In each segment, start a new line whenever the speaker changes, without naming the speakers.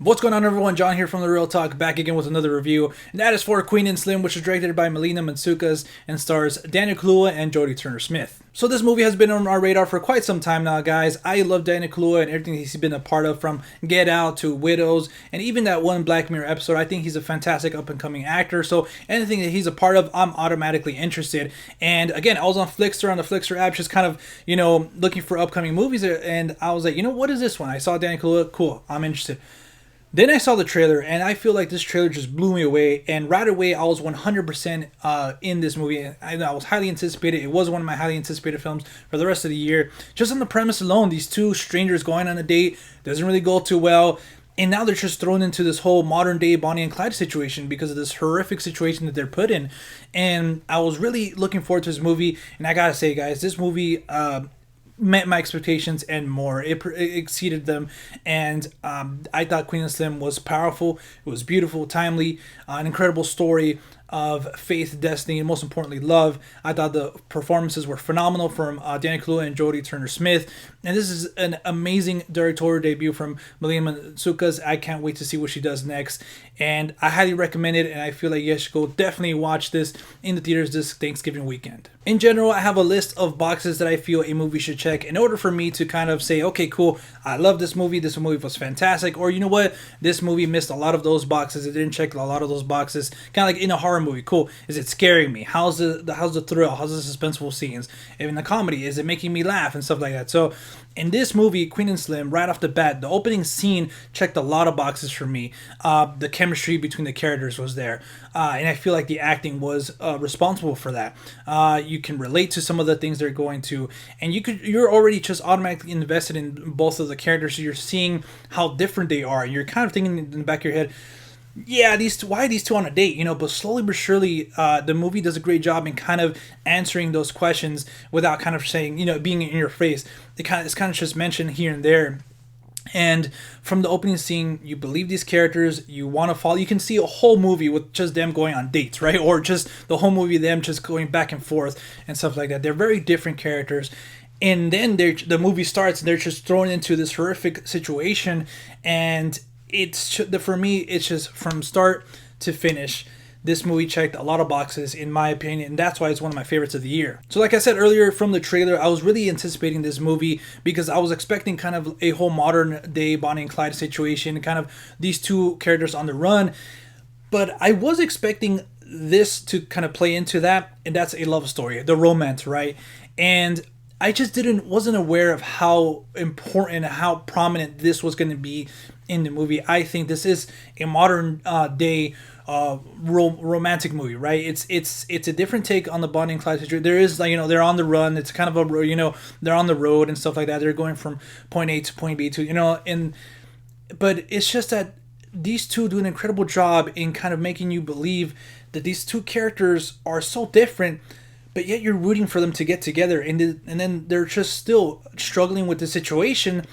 What's going on, everyone? John here from The Real Talk, back again with another review, and that is for Queen and Slim, which is directed by Melina Matsoukas and stars Daniel Kaluuya and Jodie Turner-Smith. So this movie has been on our radar for quite some time now, guys. I love Daniel Kaluuya and everything he's been a part of, from Get Out to Widows, and even that one Black Mirror episode. I think he's a fantastic up-and-coming actor, so anything that he's a part of, I'm automatically interested. And again, I was on Flixster, on the Flixster app, just kind of, looking for upcoming movies, and I was like, what is this one? I saw Daniel Kaluuya, cool, I'm interested. Then I saw the trailer, and I feel like this trailer just blew me away. And right away, I was 100% in this movie. I was highly anticipated. It was one of my highly anticipated films for the rest of the year. Just on the premise alone, these two strangers going on a date doesn't really go too well. And now they're just thrown into this whole modern day Bonnie and Clyde situation because of this horrific situation that they're put in. And I was really looking forward to this movie. And I gotta say, guys, this movie met my expectations and more. It exceeded them, and I thought Queen and Slim was powerful. It was beautiful, timely, an incredible story of faith, destiny, and most importantly, love. I thought the performances were phenomenal from Daniel Kaluuya and Jodie Turner-Smith, and this is an amazing directorial debut from Melina Matsoukas. I can't wait to see what she does next, and I highly recommend it, and I feel like you guys should go definitely watch this in the theaters this Thanksgiving weekend. In general, I have a list of boxes that I feel a movie should check in order for me to kind of say, okay, cool, I love this movie was fantastic, or you know what, this movie missed a lot of those boxes, it didn't check a lot of those boxes, kind of like in a horror movie. Cool, is it scaring me? How's the thrill? How's the suspenseful scenes? In the comedy, is it making me laugh and stuff like that? So in this movie, Queen and Slim, right off the bat, the opening scene checked a lot of boxes for me. The chemistry between the characters was there, and I feel like the acting was responsible for that. You can relate to some of the things they're going to, and you're already just automatically invested in both of the characters. So you're seeing how different they are. You're kind of thinking in the back of your head, yeah, why are these two on a date? But slowly but surely, the movie does a great job in kind of answering those questions without kind of saying, being in your face. It's kind of just mentioned here and there. And from the opening scene, you believe these characters, you want to follow. You can see a whole movie with just them going on dates, right? Or just the whole movie, them just going back and forth and stuff like that. They're very different characters. And then the movie starts and they're just thrown into this horrific situation. And for me, it's just from start to finish, this movie checked a lot of boxes in my opinion, and that's why it's one of my favorites of the year. So like I said earlier, from the trailer, I was really anticipating this movie because I was expecting kind of a whole modern day Bonnie and Clyde situation, kind of these two characters on the run, but I was expecting this to kind of play into that, and that's a love story, the romance, right? And I just wasn't aware of how important, how prominent this was going to be in the movie. I think this is a modern day romantic movie, right? It's a different take on the Bonnie and Clyde situation. There is, they're on the run. It's kind of they're on the road and stuff like that. They're going from point A to point B to, but it's just that these two do an incredible job in kind of making you believe that these two characters are so different, but yet you're rooting for them to get together, and then they're just still struggling with the situation,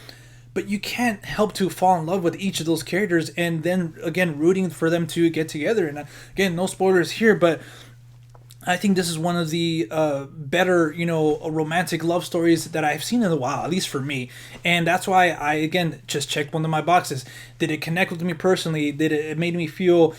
but you can't help to fall in love with each of those characters, and then again rooting for them to get together. And again, no spoilers here, but I think this is one of the better, romantic love stories that I've seen in a while, at least for me. And that's why I, again, just checked one of my boxes. Did it connect with me personally? Did it made me feel,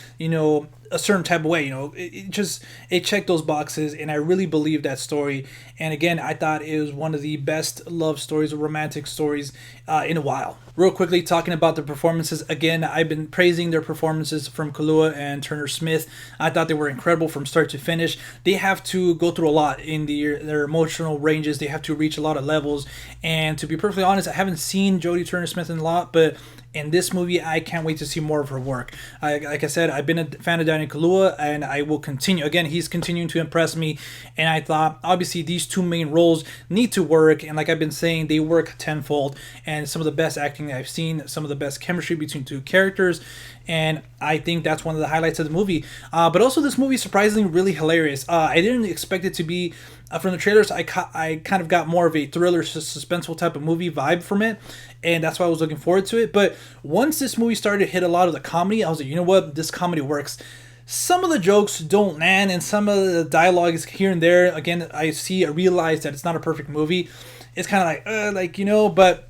a certain type of way? It checked those boxes, and I really believe that story. And again, I thought it was one of the best love stories or romantic stories in a while. Real quickly, talking about the performances, again, I've been praising their performances from Kaluuya and Turner-Smith. I thought they were incredible from start to finish. They have to go through a lot in their emotional ranges. They have to reach a lot of levels. And to be perfectly honest, I haven't seen Jodie Turner-Smith in a lot, but in this movie, I can't wait to see more of her work. Like I said, I've been a fan of Daniel Kaluuya, and I will continue. Again, he's continuing to impress me, and I thought, obviously, these two main roles need to work, and like I've been saying, they work tenfold, and some of the best acting I've seen, some of the best chemistry between two characters, and I think that's one of the highlights of the movie. But also, this movie is surprisingly really hilarious. I didn't expect it to be, from the trailers, I kind of got more of a thriller, suspenseful type of movie vibe from it, and that's why I was looking forward to it. But once this movie started to hit a lot of the comedy, I was like, you know what, this comedy works. Some of the jokes don't land, and some of the dialogue is here and there. Again, I realize that it's not a perfect movie. It's kind of but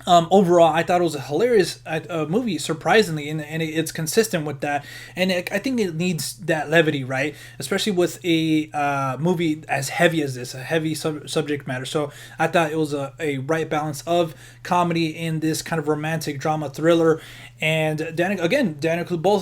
Overall, I thought it was a hilarious movie, surprisingly, and it's consistent with that. And I think it needs that levity, right? Especially with a movie as heavy as this, a heavy subject matter. So I thought it was a right balance of comedy in this kind of romantic drama thriller. And both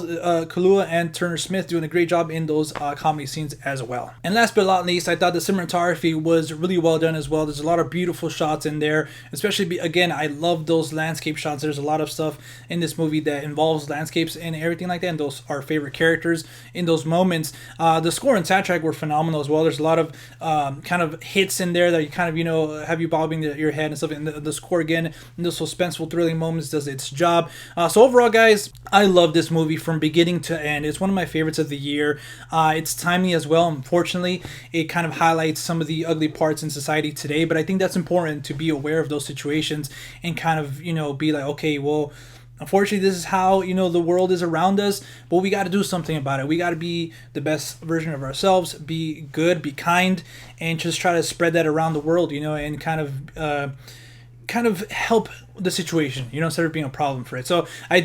Kaluuya and Turner Smith doing a great job in those comedy scenes as well. And last but not least, I thought the cinematography was really well done as well. There's a lot of beautiful shots in there, especially again, I love those landscape shots. There's a lot of stuff in this movie that involves landscapes and everything like that, and those are favorite characters in those moments. The score and soundtrack were phenomenal as well. There's a lot of kind of hits in there that you kind of have you bobbing your head and stuff. And the score again, in those suspenseful, thrilling moments, does its job. So overall, guys, I love this movie from beginning to end. It's one of my favorites of the year. It's timely as well. Unfortunately, it kind of highlights some of the ugly parts in society today, but I think that's important to be aware of those situations and kind of, be like, okay, well, unfortunately, this is how, the world is around us, but we got to do something about it. We got to be the best version of ourselves, be good, be kind, and just try to spread that around the world, and kind of help the situation, instead of being a problem for it. So I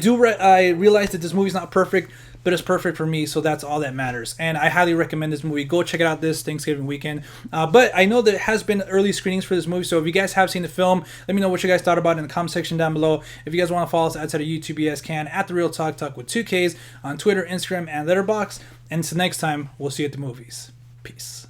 realize that this movie's not perfect, but it's perfect for me, so that's all that matters. And I highly recommend this movie. Go check it out this Thanksgiving weekend. But I know there has been early screenings for this movie, so if you guys have seen the film, let me know what you guys thought about it in the comment section down below. If you guys want to follow us outside of YouTube, you guys can at The Real Talk with 2Ks on Twitter, Instagram, and Letterboxd. And until next time, we'll see you at the movies. Peace.